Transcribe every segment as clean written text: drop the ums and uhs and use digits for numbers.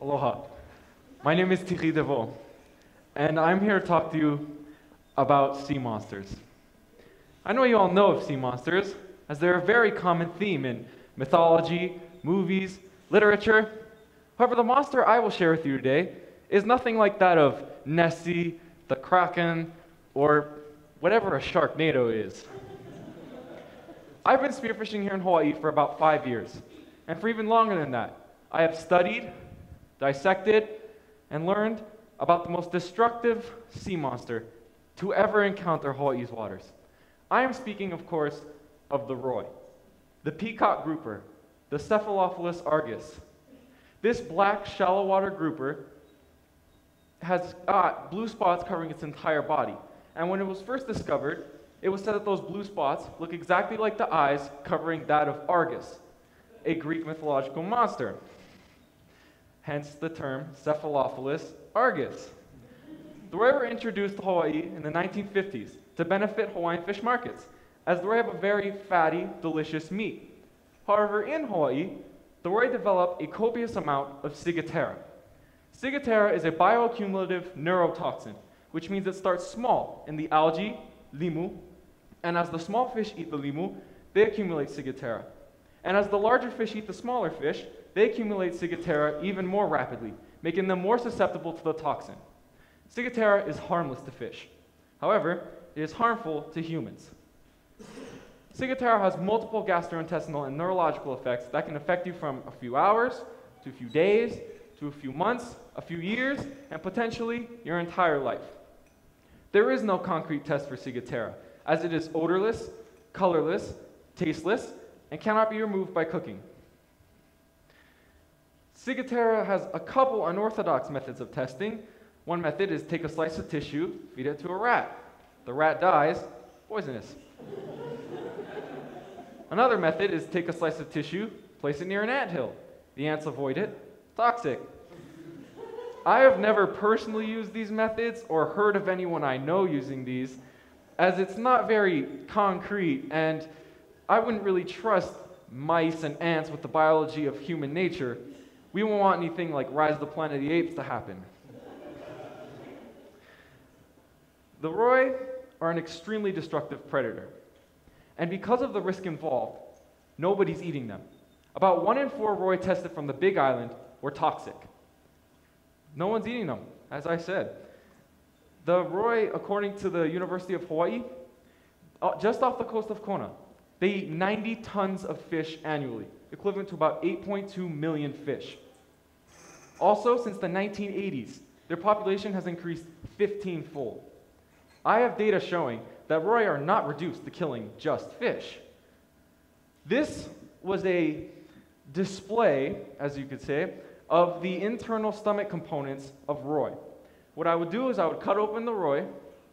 Aloha. My name is Thierry Devost, and I'm here to talk to you about sea monsters. I know you all know of sea monsters, as they're a very common theme in mythology, movies, literature. However, the monster I will share with you today is nothing like that of Nessie, the Kraken, or whatever a Sharknado is. I've been spearfishing here in Hawaii for about 5 years, and for even longer than that, I have studied, dissected, and learned about the most destructive sea monster to ever encounter Hawaii's waters. I am speaking, of course, of the roi, the peacock grouper, the Cephalophyllus argus. This black shallow water grouper has got blue spots covering its entire body. And when it was first discovered, it was said that those blue spots look exactly like the eyes covering that of Argus, a Greek mythological monster. Hence the term Cephalophyllus argus. The roi were introduced to Hawaii in the 1950s to benefit Hawaiian fish markets, as the roi have a very fatty, delicious meat. However, in Hawaii, the roi developed a copious amount of ciguatera. Ciguatera is a bioaccumulative neurotoxin, which means it starts small in the algae, limu, and as the small fish eat the limu, they accumulate ciguatera. And as the larger fish eat the smaller fish, they accumulate ciguatera even more rapidly, making them more susceptible to the toxin. Ciguatera is harmless to fish. However, it is harmful to humans. Ciguatera has multiple gastrointestinal and neurological effects that can affect you from a few hours, to a few days, to a few months, a few years, and potentially your entire life. There is no concrete test for ciguatera, as it is odorless, colorless, tasteless, and cannot be removed by cooking. Ciguatera has a couple unorthodox methods of testing. One method is take a slice of tissue, feed it to a rat. The rat dies, poisonous. Another method is take a slice of tissue, place it near an anthill. The ants avoid it, toxic. I have never personally used these methods or heard of anyone I know using these, as it's not very concrete, and I wouldn't really trust mice and ants with the biology of human nature. We won't want anything like Rise of the Planet of the Apes to happen. The roi are an extremely destructive predator, and because of the risk involved, nobody's eating them. About 1 in 4 roi tested from the Big Island were toxic. No one's eating them, as I said. The roi, according to the University of Hawaii, just off the coast of Kona, they eat 90 tons of fish annually, equivalent to about 8.2 million fish. Also, since the 1980s, their population has increased 15-fold. I have data showing that roi are not reduced to killing just fish. This was a display, as you could say, of the internal stomach components of roi. What I would do is I would cut open the roi,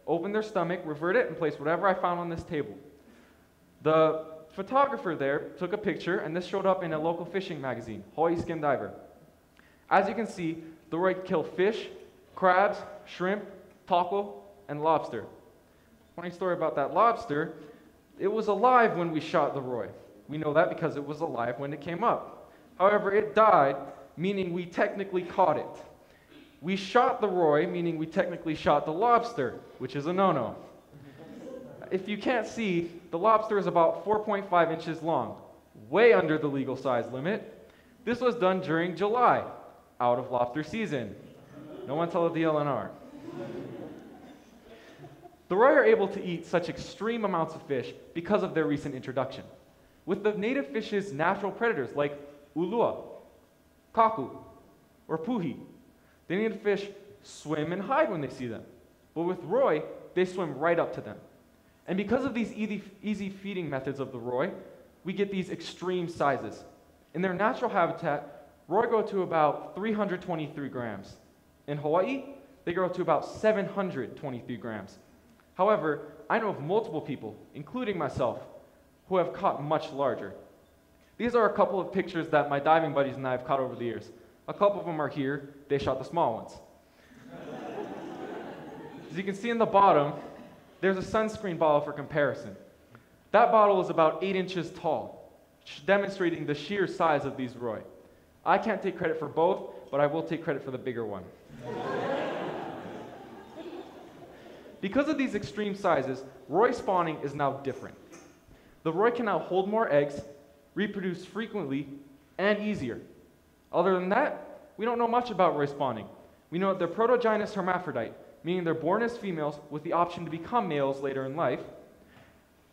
open their stomach, revert it, and place whatever I found on this table. The photographer there took a picture, and this showed up in a local fishing magazine, Hawaii Skin Diver. As you can see, the roi kill fish, crabs, shrimp, taco, and lobster. Funny story about that lobster, it was alive when we shot the roi. We know that because it was alive when it came up. However, it died, meaning we technically caught it. We shot the roi, meaning we technically shot the lobster, which is a no-no. If you can't see, the lobster is about 4.5 inches long, way under the legal size limit. This was done during July, out of lobster season. No one tell the DLNR. The roi are able to eat such extreme amounts of fish because of their recent introduction. With the native fish's natural predators like ulua, kaku, or puhi, the native fish swim and hide when they see them. But with roi, they swim right up to them. And because of these easy feeding methods of the roi, we get these extreme sizes. In their natural habitat, roi grow to about 323 grams. In Hawaii, they grow to about 723 grams. However, I know of multiple people, including myself, who have caught much larger. These are a couple of pictures that my diving buddies and I have caught over the years. A couple of them are here. They shot the small ones. As you can see in the bottom, there's a sunscreen bottle for comparison. That bottle is about 8 inches tall, demonstrating the sheer size of these roi. I can't take credit for both, but I will take credit for the bigger one. Because of these extreme sizes, Roi spawning is now different. The Roi can now hold more eggs, reproduce frequently, and easier. Other than that, we don't know much about Roi spawning. We know that they're protogynous hermaphrodite, meaning they're born as females with the option to become males later in life.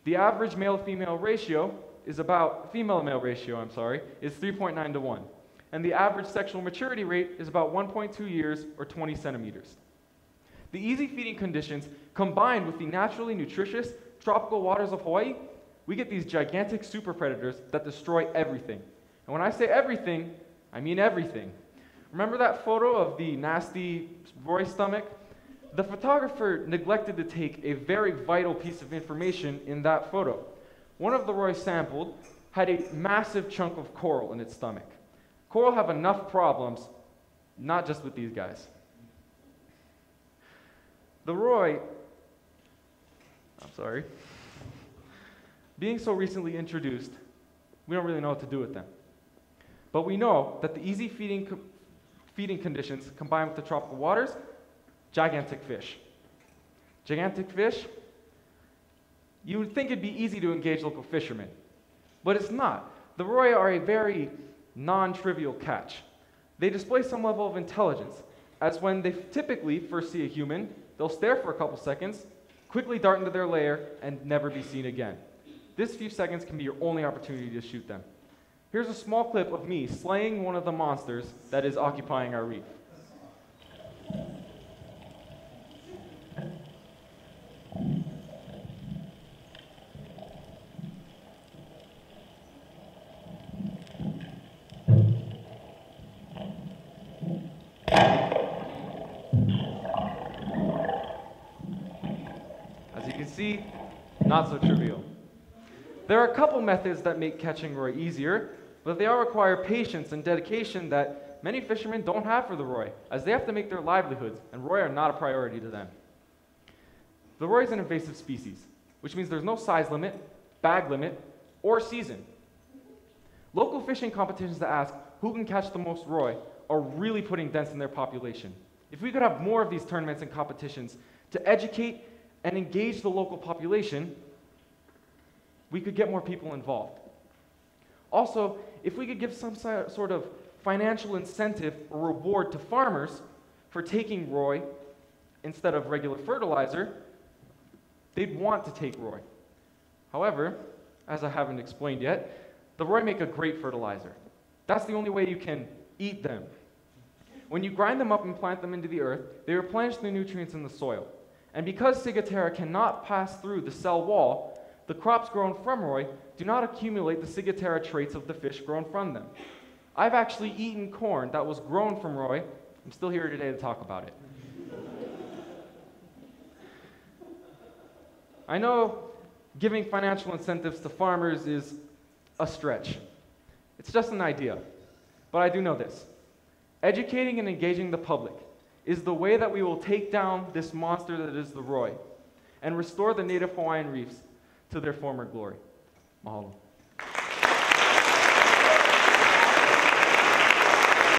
The average male-female ratio is about, female-male ratio, is 3.9 to 1. And the average sexual maturity rate is about 1.2 years or 20 centimeters. The easy feeding conditions, combined with the naturally nutritious tropical waters of Hawaii, we get these gigantic super predators that destroy everything. And when I say everything, I mean everything. Remember that photo of the nasty Roi stomach? The photographer neglected to take a very vital piece of information in that photo. One of the Roi sampled had a massive chunk of coral in its stomach. Coral have enough problems, not just with these guys. The Roi, being so recently introduced, we don't really know what to do with them. But we know that the easy feeding conditions combined with the tropical waters, gigantic fish. Gigantic fish, you would think it'd be easy to engage local fishermen, but it's not. The Roi are a very non-trivial catch. They display some level of intelligence, as when they typically first see a human, they'll stare for a couple seconds, quickly dart into their lair, and never be seen again. This few seconds can be your only opportunity to shoot them. Here's a small clip of me slaying one of the monsters that is occupying our reef. As you can see, not so trivial. There are a couple methods that make catching Roi easier, but they all require patience and dedication that many fishermen don't have for the Roi, as they have to make their livelihoods, and Roi are not a priority to them. The Roi is an invasive species, which means there's no size limit, bag limit, or season. Local fishing competitions that ask who can catch the most Roi are really putting dents in their population. If we could have more of these tournaments and competitions to educate and engage the local population, we could get more people involved. Also, if we could give some sort of financial incentive or reward to farmers for taking Roi instead of regular fertilizer, they'd want to take Roi. However, as I haven't explained yet, the Roi make a great fertilizer. That's the only way you can eat them. When you grind them up and plant them into the earth, they replenish the nutrients in the soil. And because Ciguatera cannot pass through the cell wall, the crops grown from Roi do not accumulate the Ciguatera traits of the fish grown from them. I've actually eaten corn that was grown from Roi. I'm still here today to talk about it. I know giving financial incentives to farmers is a stretch. It's just an idea. But I do know this. Educating and engaging the public is the way that we will take down this monster that is the Roi and restore the native Hawaiian reefs to their former glory. Mahalo.